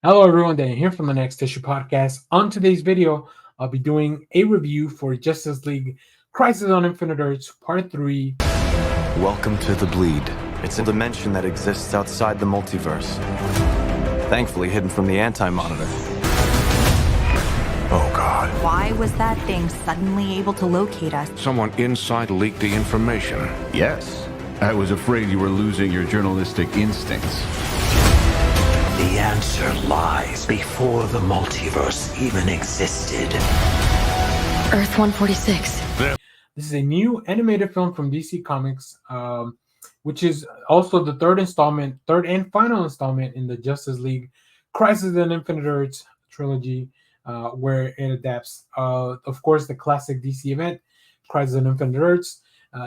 Hello, everyone. Dan here from the Next Issue Podcast. On today's video, I'll be doing a review for Justice League Crisis on Infinite Earths Part 3. Welcome to the Bleed. It's a dimension that exists outside the multiverse. Thankfully hidden from the antimatter. Oh, God. Why was that thing suddenly able to locate us? Someone inside leaked the information. Yes. I was afraid you were losing your journalistic instincts. The answer lies before the multiverse even existed. Earth 146. This is a new animated film from DC Comics, which is also the third and final installment in the Justice League Crisis on Infinite Earths trilogy, where it adapts, of course, the classic DC event, Crisis on Infinite Earths.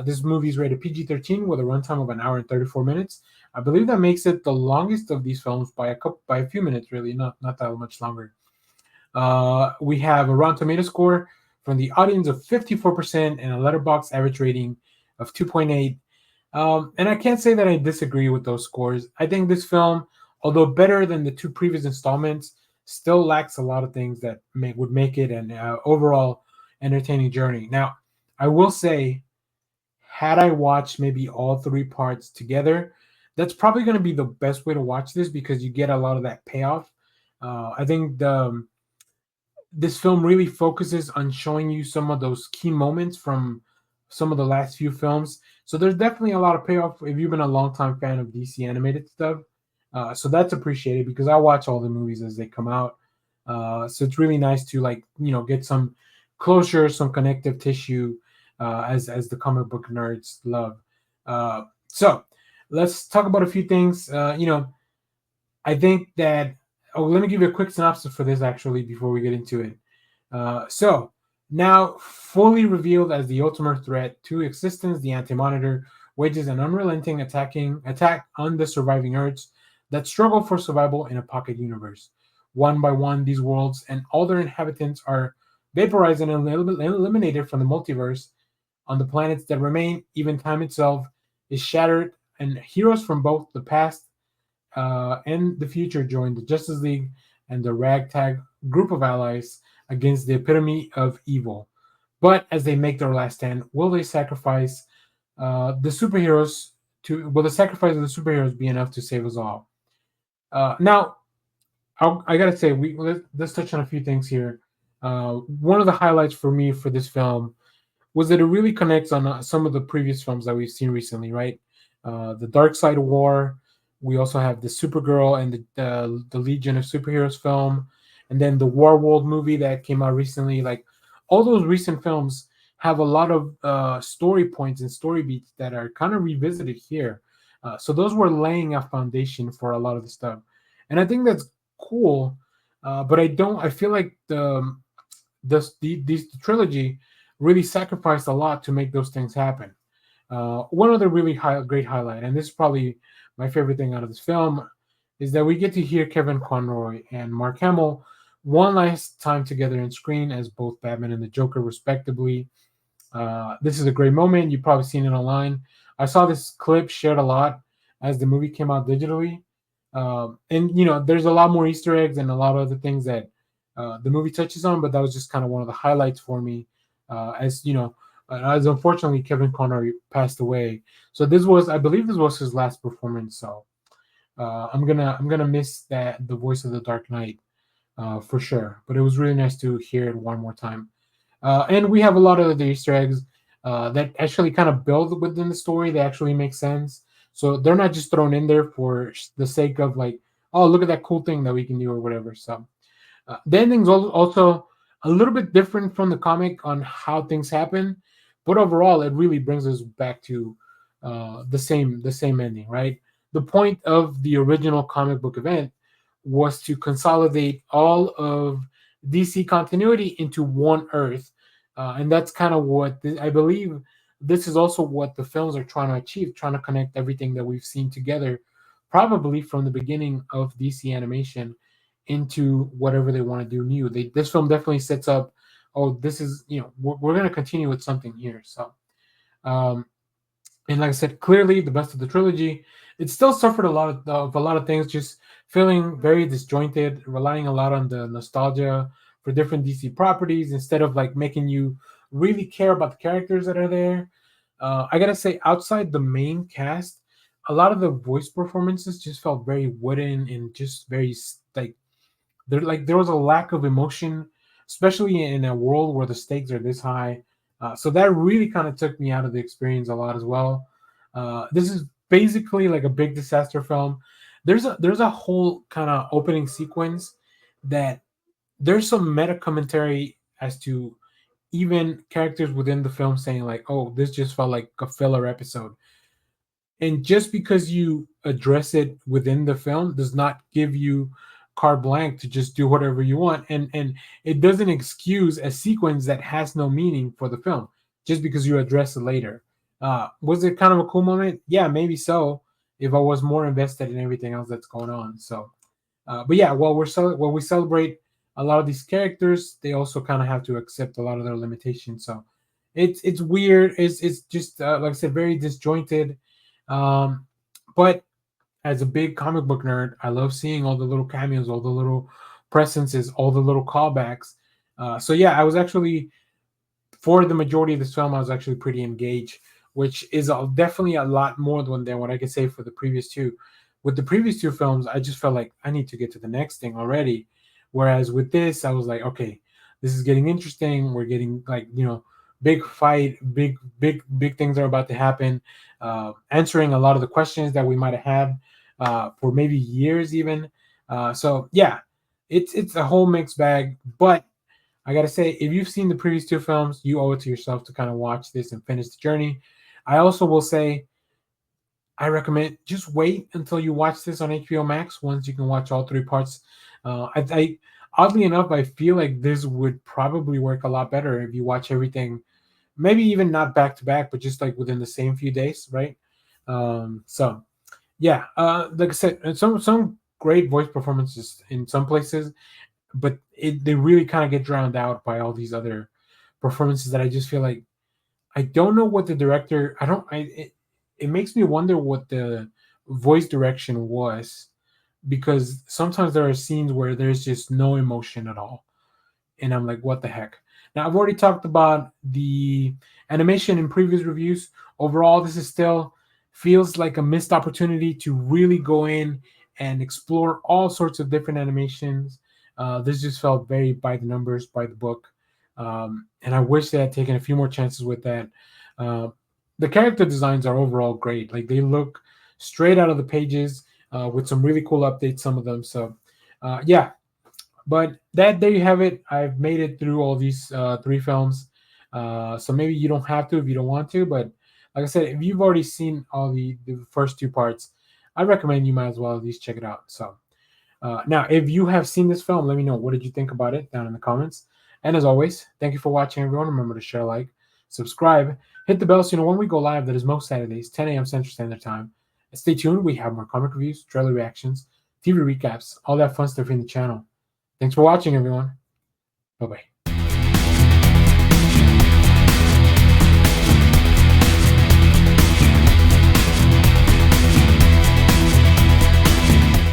This movie is rated PG-13 with a runtime of an hour and 34 minutes. I believe that makes it the longest of these films by a few minutes, really, not that much longer. We have a Rotten Tomato score from the audience of 54% and a Letterboxd average rating of 2.8. And I can't say that I disagree with those scores. I think this film, although better than the two previous installments, still lacks a lot of things that would make it an overall entertaining journey. Now, I will say, had I watched maybe all three parts together, that's probably going to be the best way to watch this because you get a lot of that payoff. I think this film really focuses on showing you some of those key moments from some of the last few films. So there's definitely a lot of payoff if you've been a longtime fan of DC animated stuff. So that's appreciated because I watch all the movies as they come out. So it's really nice to get some closure, some connective tissue, as the comic book nerds love. So let's talk about a few things. I think that. Oh, let me give you a quick synopsis for this actually before we get into it. So now fully revealed as the ultimate threat to existence, the antimatter wages an unrelenting attack on the surviving Earths that struggle for survival in a pocket universe. One by one, these worlds and all their inhabitants are vaporized and eliminated from the multiverse. On the planets that remain, even time itself is shattered, and heroes from both the past and the future join the Justice League and the ragtag group of allies against the epitome of evil. But as they make their last stand, will they sacrifice the superheroes will the sacrifice of the superheroes be enough to save us all? Now, I gotta say, let's touch on a few things here. One of the highlights for me for this film was that it really connects on some of the previous films that we've seen recently, right? The Dark Side of War. We also have the Supergirl and the Legion of Superheroes film, and then the War World movie that came out recently. Like all those recent films have a lot of story points and story beats that are kind of revisited here. So those were laying a foundation for a lot of the stuff, and I think that's cool. But I feel like the trilogy really sacrificed a lot to make those things happen. One other really great highlight, and this is probably my favorite thing out of this film, is that we get to hear Kevin Conroy and Mark Hamill one last time together on screen as both Batman and the Joker, respectively. This is a great moment. You've probably seen it online. I saw this clip shared a lot as the movie came out digitally. And there's a lot more Easter eggs and a lot of other things that the movie touches on, but that was just kind of one of the highlights for me. As unfortunately Kevin Conroy passed away, so I believe this was his last performance. So I'm gonna miss the voice of the Dark Knight for sure. But it was really nice to hear it one more time. And we have a lot of the Easter eggs that actually kind of build within the story. They actually make sense. So they're not just thrown in there for the sake of like, oh, look at that cool thing that we can do or whatever. So the ending's also a little bit different from the comic on how things happen, but overall, it really brings us back to the same ending, right? The point of the original comic book event was to consolidate all of DC continuity into one Earth, and that's kind of what I believe. This is also what the films are trying to achieve, trying to connect everything that we've seen together, probably from the beginning of DC animation into whatever they want to do new. This film definitely sets up, oh, this is, we're going to continue with something here. So And like I said, clearly the best of the trilogy. It still suffered a lot of things, just feeling very disjointed, relying a lot on the nostalgia for different DC properties instead of like making you really care about the characters that are there. I gotta say, outside the main cast, a lot of the voice performances just felt very wooden and just very like there was a lack of emotion, especially in a world where the stakes are this high. So that really kind of took me out of the experience a lot as well. This is basically like a big disaster film. There's a whole kind of opening sequence that there's some meta commentary as to even characters within the film saying like, "Oh, this just felt like a filler episode." And just because you address it within the film does not give you carte blanche to just do whatever you want, and it doesn't excuse a sequence that has no meaning for the film just because you address it later. Was it kind of a cool moment? Yeah, maybe so, if I was more invested in everything else that's going on. So but yeah, while we celebrate a lot of these characters, they also kind of have to accept a lot of their limitations. So it's weird. It's just like I said, very disjointed. But as a big comic book nerd, I love seeing all the little cameos, all the little presences, all the little callbacks. So yeah, I was actually for the majority of this film, I was actually pretty engaged, which is definitely a lot more than what I could say for the previous two. With the previous two films, I just felt like I need to get to the next thing already. Whereas with this, I was like, okay, this is getting interesting. We're getting like, big fight, big things are about to happen. Answering a lot of the questions that we might have had for maybe years even. So yeah, it's a whole mixed bag. But I gotta say, if you've seen the previous two films, you owe it to yourself to kind of watch this and finish the journey. I also will say, I recommend just wait until you watch this on HBO Max once you can watch all three parts. I oddly enough, I feel like this would probably work a lot better if you watch everything, maybe even not back to back, but just like within the same few days, right? So yeah, like I said, some great voice performances in some places, but they really kind of get drowned out by all these other performances that I just feel like I don't know what the director. I don't. It makes me wonder what the voice direction was, because sometimes there are scenes where there's just no emotion at all, and I'm like, what the heck? Now I've already talked about the animation in previous reviews. Overall, this is still feels like a missed opportunity to really go in and explore all sorts of different animations. This just felt very by the numbers, by the book, and I wish they had taken a few more chances with that. Uh, the character designs are overall great; like they look straight out of the pages with some really cool updates. Some of them, so yeah, but there you have it. I've made it through all these three films. So maybe you don't have to if you don't want to. But like I said, if you've already seen all the first two parts, I recommend you might as well at least check it out. So now, if you have seen this film, let me know. What did you think about it down in the comments? And as always, thank you for watching, everyone. Remember to share, like, subscribe, hit the bell so you know when we go live. That is most Saturdays, 10 a.m. Central Standard Time. And stay tuned. We have more comic reviews, trailer reactions, TV recaps, all that fun stuff in the channel. Thanks for watching, everyone. Bye-bye.